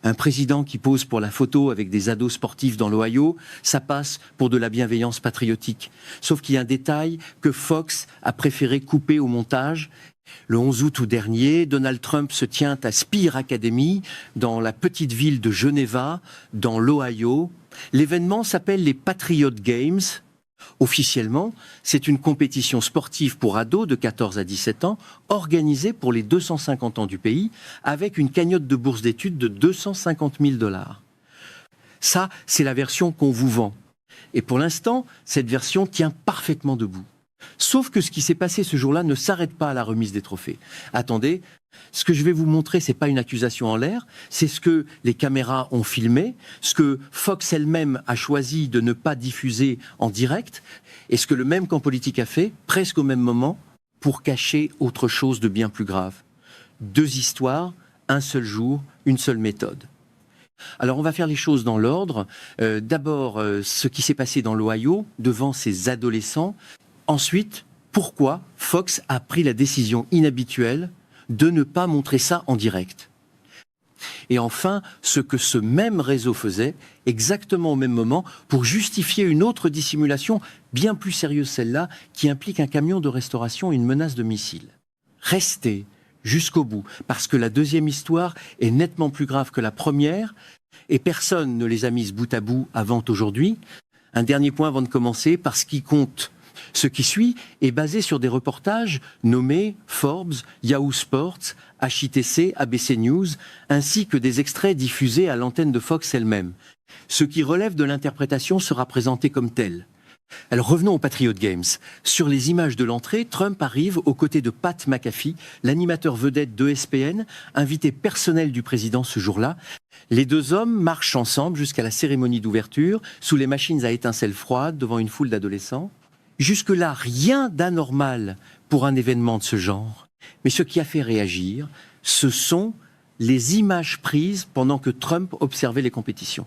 Un président qui pose pour la photo avec des ados sportifs dans l'Ohio, ça passe pour de la bienveillance patriotique. Sauf qu'il y a un détail que Fox a préféré couper au montage. Le 11 août dernier, Donald Trump se tient à Spear Academy, dans la petite ville de Geneva, dans l'Ohio. L'événement s'appelle les Patriot Games. Officiellement, c'est une compétition sportive pour ados de 14 à 17 ans, organisée pour les 250 ans du pays, avec une cagnotte de bourse d'études de 250 000 $. Ça, c'est la version qu'on vous vend. Et pour l'instant, cette version tient parfaitement debout. Sauf que ce qui s'est passé ce jour-là ne s'arrête pas à la remise des trophées. Attendez, ce que je vais vous montrer, c'est pas une accusation en l'air, c'est ce que les caméras ont filmé, ce que Fox elle-même a choisi de ne pas diffuser en direct, et ce que le même camp politique a fait, presque au même moment, pour cacher autre chose de bien plus grave. 2 histoires, un seul jour, une seule méthode. Alors on va faire les choses dans l'ordre. D'abord, ce qui s'est passé dans l'Ohio, devant ces adolescents. Ensuite, pourquoi Fox a pris la décision inhabituelle de ne pas montrer ça en direct. Et enfin, ce que ce même réseau faisait, exactement au même moment, pour justifier une autre dissimulation, bien plus sérieuse celle-là, qui implique un camion de restauration et une menace de missile. Restez jusqu'au bout, parce que la deuxième histoire est nettement plus grave que la première, et personne ne les a mises bout à bout avant aujourd'hui. Un dernier point avant de commencer, parce qu'il compte. Ce qui suit est basé sur des reportages nommés Forbes, Yahoo Sports, HITC, ABC News, ainsi que des extraits diffusés à l'antenne de Fox elle-même. Ce qui relève de l'interprétation sera présenté comme tel. Alors revenons aux Patriot Games. Sur les images de l'entrée, Trump arrive aux côtés de Pat McAfee, l'animateur vedette d'ESPN, invité personnel du président ce jour-là. Les 2 hommes marchent ensemble jusqu'à la cérémonie d'ouverture, sous les machines à étincelles froides, devant une foule d'adolescents. Jusque-là, rien d'anormal pour un événement de ce genre. Mais ce qui a fait réagir, ce sont les images prises pendant que Trump observait les compétitions.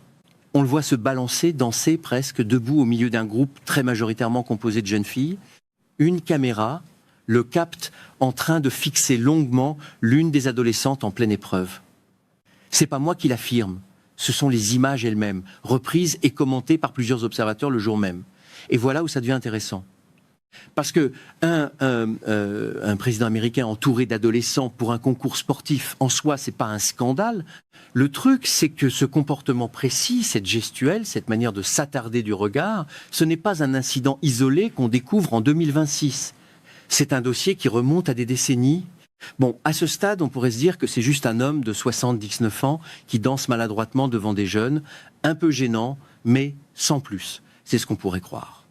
On le voit se balancer, danser presque, debout au milieu d'un groupe très majoritairement composé de jeunes filles. Une caméra le capte en train de fixer longuement l'une des adolescentes en pleine épreuve. C'est pas moi qui l'affirme, ce sont les images elles-mêmes, reprises et commentées par plusieurs observateurs le jour même. Et voilà où ça devient intéressant. Parce que un président américain entouré d'adolescents pour un concours sportif, en soi, c'est pas un scandale. Le truc, c'est que ce comportement précis, cette gestuelle, cette manière de s'attarder du regard, ce n'est pas un incident isolé qu'on découvre en 2026. C'est un dossier qui remonte à des décennies. Bon, à ce stade, on pourrait se dire que c'est juste un homme de 79 ans qui danse maladroitement devant des jeunes, un peu gênant, mais sans plus. C'est ce qu'on pourrait croire.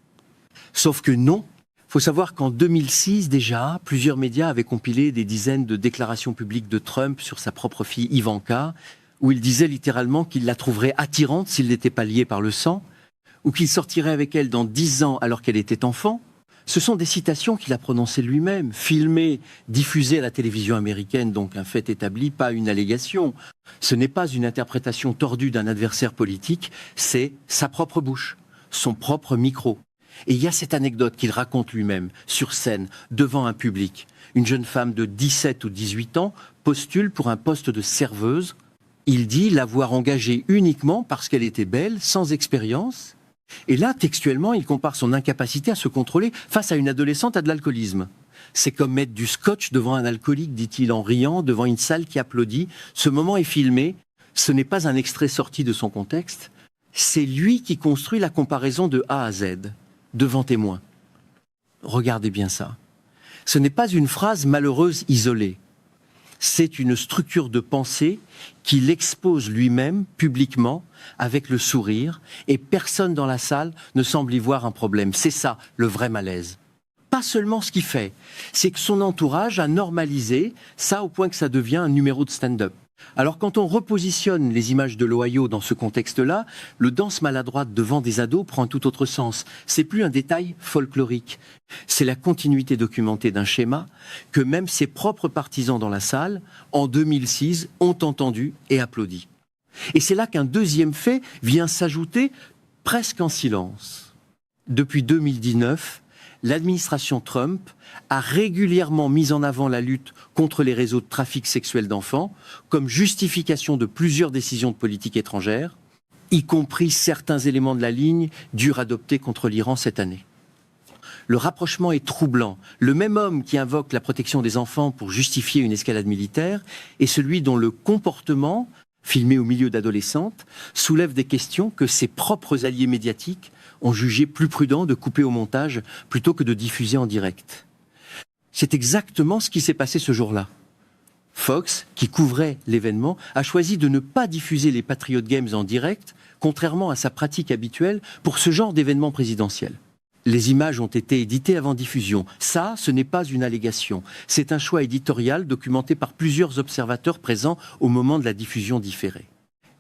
Sauf que non. Il faut savoir qu'en 2006, déjà, plusieurs médias avaient compilé des dizaines de déclarations publiques de Trump sur sa propre fille Ivanka, où il disait littéralement qu'il la trouverait attirante s'il n'était pas lié par le sang, ou qu'il sortirait avec elle dans 10 ans alors qu'elle était enfant. Ce sont des citations qu'il a prononcées lui-même, filmées, diffusées à la télévision américaine, donc un fait établi, pas une allégation. Ce n'est pas une interprétation tordue d'un adversaire politique, c'est sa propre bouche, son propre micro. Et il y a cette anecdote qu'il raconte lui-même, sur scène, devant un public. Une jeune femme de 17 ou 18 ans postule pour un poste de serveuse. Il dit l'avoir engagée uniquement parce qu'elle était belle, sans expérience. Et là, textuellement, il compare son incapacité à se contrôler face à une adolescente à de l'alcoolisme. C'est comme mettre du scotch devant un alcoolique, dit-il en riant, devant une salle qui applaudit. Ce moment est filmé. Ce n'est pas un extrait sorti de son contexte. C'est lui qui construit la comparaison de A à Z, devant témoins. Regardez bien ça. Ce n'est pas une phrase malheureuse isolée. C'est une structure de pensée qu'il expose lui-même publiquement avec le sourire et personne dans la salle ne semble y voir un problème. C'est ça le vrai malaise. Pas seulement ce qu'il fait, c'est que son entourage a normalisé ça au point que ça devient un numéro de stand-up. Alors quand on repositionne les images de l'Ohio dans ce contexte-là, le danse maladroite devant des ados prend un tout autre sens. C'est plus un détail folklorique. C'est la continuité documentée d'un schéma que même ses propres partisans dans la salle, en 2006, ont entendu et applaudi. Et c'est là qu'un deuxième fait vient s'ajouter presque en silence. Depuis 2019, l'administration Trump a régulièrement mis en avant la lutte contre les réseaux de trafic sexuel d'enfants comme justification de plusieurs décisions de politique étrangère, y compris certains éléments de la ligne durs adoptés contre l'Iran cette année. Le rapprochement est troublant. Le même homme qui invoque la protection des enfants pour justifier une escalade militaire est celui dont le comportement, filmé au milieu d'adolescentes, soulève des questions que ses propres alliés médiatiques ont jugé plus prudent de couper au montage plutôt que de diffuser en direct. C'est exactement ce qui s'est passé ce jour-là. Fox, qui couvrait l'événement, a choisi de ne pas diffuser les Patriot Games en direct, contrairement à sa pratique habituelle pour ce genre d'événement présidentiel. Les images ont été éditées avant diffusion. Ça, ce n'est pas une allégation. C'est un choix éditorial documenté par plusieurs observateurs présents au moment de la diffusion différée.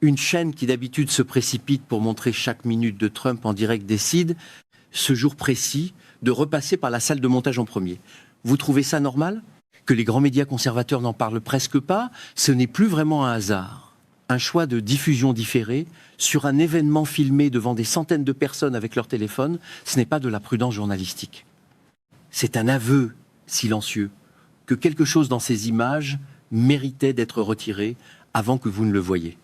Une chaîne qui d'habitude se précipite pour montrer chaque minute de Trump en direct décide, ce jour précis, de repasser par la salle de montage en premier. Vous trouvez ça normal ? Que les grands médias conservateurs n'en parlent presque pas, ce n'est plus vraiment un hasard. Un choix de diffusion différée sur un événement filmé devant des centaines de personnes avec leur téléphone, ce n'est pas de la prudence journalistique. C'est un aveu silencieux que quelque chose dans ces images méritait d'être retiré avant que vous ne le voyiez.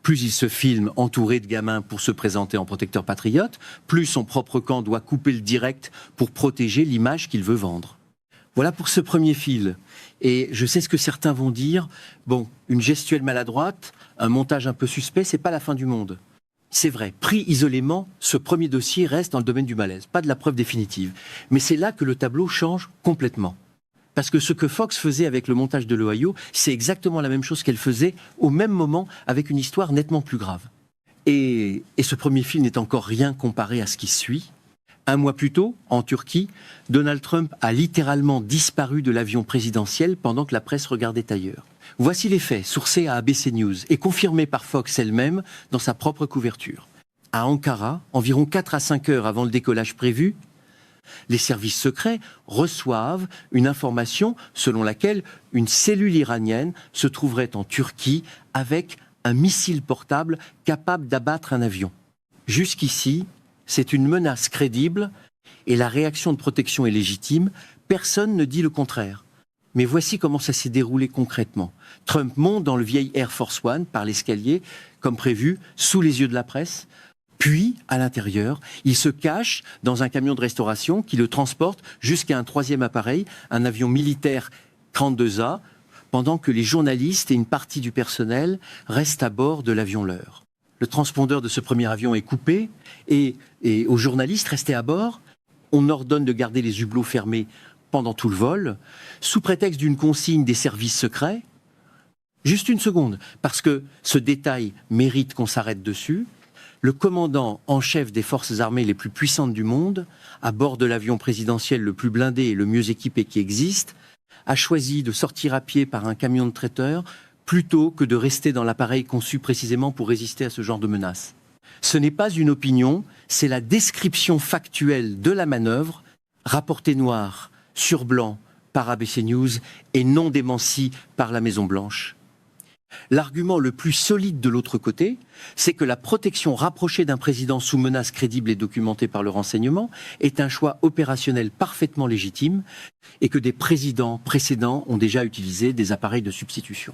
Plus il se filme entouré de gamins pour se présenter en protecteur patriote, plus son propre camp doit couper le direct pour protéger l'image qu'il veut vendre. Voilà pour ce premier fil. Et je sais ce que certains vont dire. Bon, une gestuelle maladroite, un montage un peu suspect, c'est pas la fin du monde. C'est vrai, pris isolément, ce premier dossier reste dans le domaine du malaise, pas de la preuve définitive. Mais c'est là que le tableau change complètement. Parce que ce que Fox faisait avec le montage de l'Ohio, c'est exactement la même chose qu'elle faisait au même moment avec une histoire nettement plus grave. Et ce premier fil n'est encore rien comparé à ce qui suit. Un mois plus tôt, en Turquie, Donald Trump a littéralement disparu de l'avion présidentiel pendant que la presse regardait ailleurs. Voici les faits, sourcés à ABC News et confirmés par Fox elle-même dans sa propre couverture. À Ankara, environ 4 à 5 heures avant le décollage prévu, les services secrets reçoivent une information selon laquelle une cellule iranienne se trouverait en Turquie avec un missile portable capable d'abattre un avion. Jusqu'ici, c'est une menace crédible et la réaction de protection est légitime. Personne ne dit le contraire. Mais voici comment ça s'est déroulé concrètement. Trump monte dans le vieil Air Force One par l'escalier, comme prévu, sous les yeux de la presse. Puis, à l'intérieur, il se cache dans un camion de restauration qui le transporte jusqu'à un troisième appareil, un avion militaire 32A, pendant que les journalistes et une partie du personnel restent à bord de l'avion leur. Le transpondeur de ce premier avion est coupé et aux journalistes restés à bord, on ordonne de garder les hublots fermés pendant tout le vol, sous prétexte d'une consigne des services secrets. Juste une seconde, parce que ce détail mérite qu'on s'arrête dessus. Le commandant en chef des forces armées les plus puissantes du monde, à bord de l'avion présidentiel le plus blindé et le mieux équipé qui existe, a choisi de sortir à pied par un camion de traiteur plutôt que de rester dans l'appareil conçu précisément pour résister à ce genre de menaces. Ce n'est pas une opinion, c'est la description factuelle de la manœuvre, rapportée noir sur blanc par ABC News et non démentie par la Maison-Blanche. L'argument le plus solide de l'autre côté, c'est que la protection rapprochée d'un président sous menace crédible et documentée par le renseignement est un choix opérationnel parfaitement légitime et que des présidents précédents ont déjà utilisé des appareils de substitution.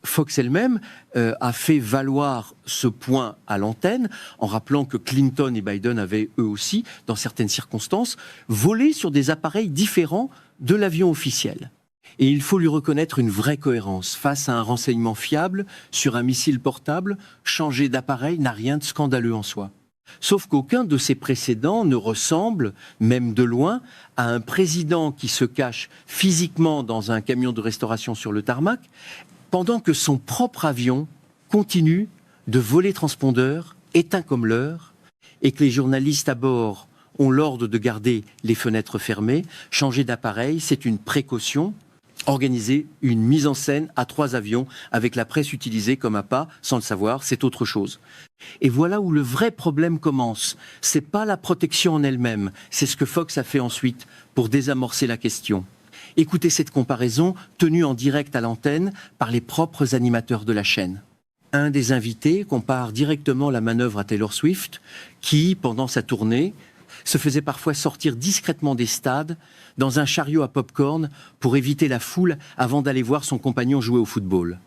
Fox elle-même a fait valoir ce point à l'antenne en rappelant que Clinton et Biden avaient eux aussi, dans certaines circonstances, volé sur des appareils différents de l'avion officiel. Et il faut lui reconnaître une vraie cohérence. Face à un renseignement fiable sur un missile portable, changer d'appareil n'a rien de scandaleux en soi. Sauf qu'aucun de ces précédents ne ressemble, même de loin, à un président qui se cache physiquement dans un camion de restauration sur le tarmac, pendant que son propre avion continue de voler transpondeur, éteint comme l'heure, et que les journalistes à bord ont l'ordre de garder les fenêtres fermées. Changer d'appareil, c'est une précaution. Organiser une mise en scène à 3 avions avec la presse utilisée comme appât, sans le savoir, c'est autre chose. Et voilà où le vrai problème commence. C'est pas la protection en elle-même, c'est ce que Fox a fait ensuite pour désamorcer la question. Écoutez cette comparaison tenue en direct à l'antenne par les propres animateurs de la chaîne. Un des invités compare directement la manœuvre à Taylor Swift qui, pendant sa tournée, se faisait parfois sortir discrètement des stades dans un chariot à pop-corn pour éviter la foule avant d'aller voir son compagnon jouer au football.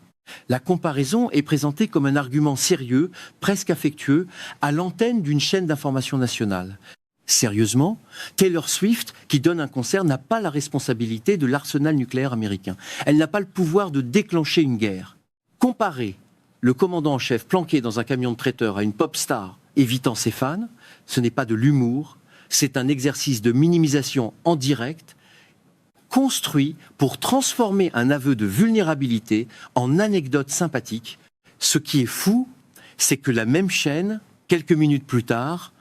La comparaison est présentée comme un argument sérieux, presque affectueux, à l'antenne d'une chaîne d'information nationale. Sérieusement, Taylor Swift, qui donne un concert, n'a pas la responsabilité de l'arsenal nucléaire américain. Elle n'a pas le pouvoir de déclencher une guerre. Comparer le commandant en chef planqué dans un camion de traiteur à une pop star évitant ses fans, ce n'est pas de l'humour, c'est un exercice de minimisation en direct, construit pour transformer un aveu de vulnérabilité en anecdote sympathique. Ce qui est fou, c'est que la même chaîne, quelques minutes plus tard,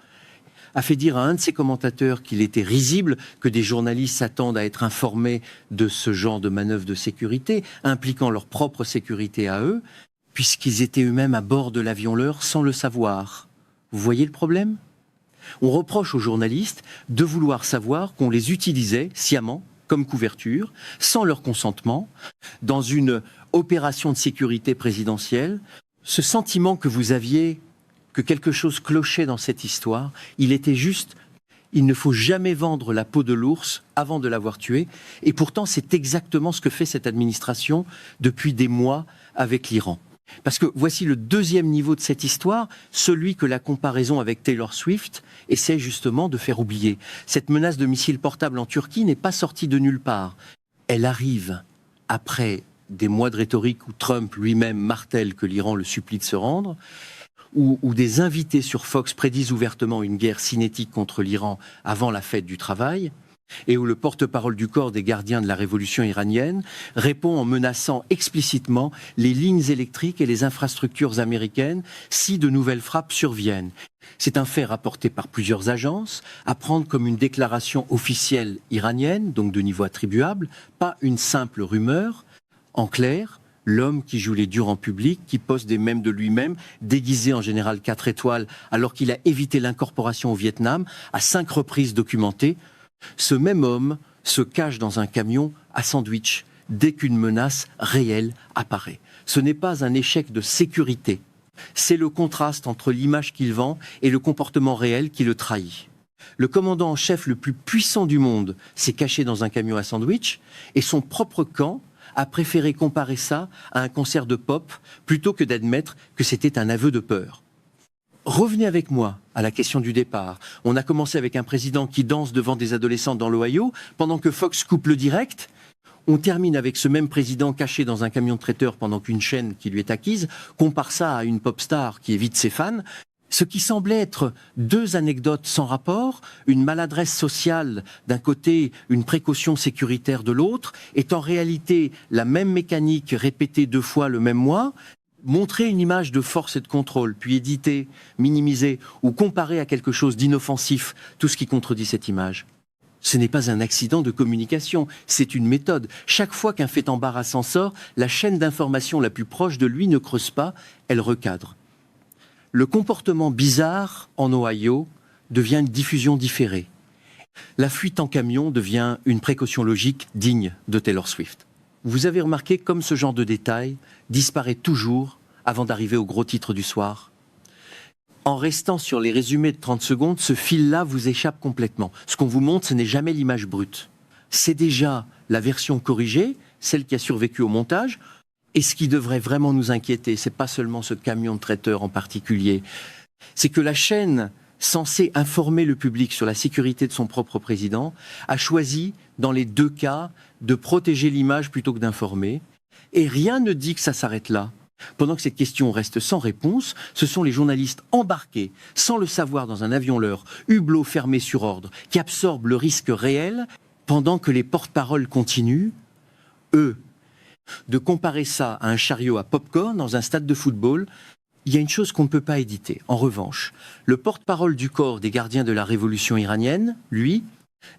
a fait dire à un de ses commentateurs qu'il était risible que des journalistes s'attendent à être informés de ce genre de manœuvre de sécurité, impliquant leur propre sécurité à eux, puisqu'ils étaient eux-mêmes à bord de l'avion leur sans le savoir. Vous voyez le problème ? On reproche aux journalistes de vouloir savoir qu'on les utilisait sciemment comme couverture, sans leur consentement, dans une opération de sécurité présidentielle. Ce sentiment que vous aviez que quelque chose clochait dans cette histoire, il était juste, il ne faut jamais vendre la peau de l'ours avant de l'avoir tué, et pourtant c'est exactement ce que fait cette administration depuis des mois avec l'Iran. Parce que voici le deuxième niveau de cette histoire, celui que la comparaison avec Taylor Swift essaie justement de faire oublier. Cette menace de missiles portables en Turquie n'est pas sortie de nulle part. Elle arrive après des mois de rhétorique où Trump lui-même martèle que l'Iran le supplie de se rendre, où des invités sur Fox prédisent ouvertement une guerre cinétique contre l'Iran avant la fête du travail, et où le porte-parole du corps des gardiens de la révolution iranienne répond en menaçant explicitement les lignes électriques et les infrastructures américaines si de nouvelles frappes surviennent. C'est un fait rapporté par plusieurs agences, à prendre comme une déclaration officielle iranienne, donc de niveau attribuable, pas une simple rumeur. En clair, l'homme qui joue les durs en public, qui poste des mèmes de lui-même, déguisé en général 4 étoiles, alors qu'il a évité l'incorporation au Vietnam, à 5 reprises documentées, ce même homme se cache dans un camion à sandwich dès qu'une menace réelle apparaît. Ce n'est pas un échec de sécurité, c'est le contraste entre l'image qu'il vend et le comportement réel qui le trahit. Le commandant en chef le plus puissant du monde s'est caché dans un camion à sandwich et son propre camp a préféré comparer ça à un concert de pop plutôt que d'admettre que c'était un aveu de peur. Revenez avec moi à la question du départ. On a commencé avec un président qui danse devant des adolescentes dans l'Ohio, pendant que Fox coupe le direct. On termine avec ce même président caché dans un camion de traiteur pendant qu'une chaîne qui lui est acquise compare ça à une pop star qui évite ses fans. Ce qui semblait être deux anecdotes sans rapport, une maladresse sociale d'un côté, une précaution sécuritaire de l'autre, est en réalité la même mécanique répétée 2 fois le même mois. Montrer une image de force et de contrôle, puis éditer, minimiser ou comparer à quelque chose d'inoffensif tout ce qui contredit cette image. Ce n'est pas un accident de communication, c'est une méthode. Chaque fois qu'un fait embarrassant sort, la chaîne d'information la plus proche de lui ne creuse pas, elle recadre. Le comportement bizarre en Ohio devient une diffusion différée. La fuite en camion devient une précaution logique digne de Taylor Swift. Vous avez remarqué comme ce genre de détail disparaît toujours avant d'arriver au gros titre du soir. En restant sur les résumés de 30 secondes, ce fil-là vous échappe complètement. Ce qu'on vous montre, ce n'est jamais l'image brute. C'est déjà la version corrigée, celle qui a survécu au montage. Et ce qui devrait vraiment nous inquiéter, c'est pas seulement ce camion de traiteur en particulier, c'est que la chaîne censée informer le public sur la sécurité de son propre président a choisi, dans les 2 cas, de protéger l'image plutôt que d'informer. Et rien ne dit que ça s'arrête là. Pendant que cette question reste sans réponse, ce sont les journalistes embarqués, sans le savoir dans un avion leur, hublot fermé sur ordre, qui absorbent le risque réel, pendant que les porte-paroles continuent, eux, de comparer ça à un chariot à popcorn dans un stade de football. Il y a une chose qu'on ne peut pas éditer. En revanche, le porte-parole du corps des gardiens de la révolution iranienne, lui,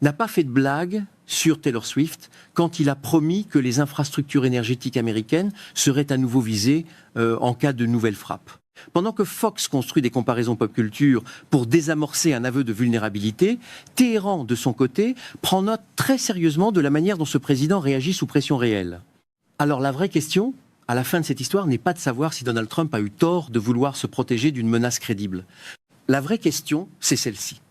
n'a pas fait de blague sur Taylor Swift quand il a promis que les infrastructures énergétiques américaines seraient à nouveau visées en cas de nouvelle frappe. Pendant que Fox construit des comparaisons pop culture pour désamorcer un aveu de vulnérabilité, Téhéran, de son côté, prend note très sérieusement de la manière dont ce président réagit sous pression réelle. Alors la vraie question, à la fin de cette histoire, n'est pas de savoir si Donald Trump a eu tort de vouloir se protéger d'une menace crédible. La vraie question, c'est celle-ci.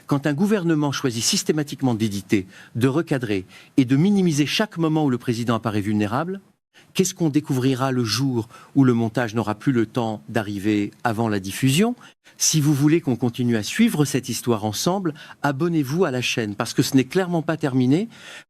Quand un gouvernement choisit systématiquement d'éditer, de recadrer et de minimiser chaque moment où le président apparaît vulnérable, qu'est-ce qu'on découvrira le jour où le montage n'aura plus le temps d'arriver avant la diffusion? Si vous voulez qu'on continue à suivre cette histoire ensemble, abonnez-vous à la chaîne, parce que ce n'est clairement pas terminé.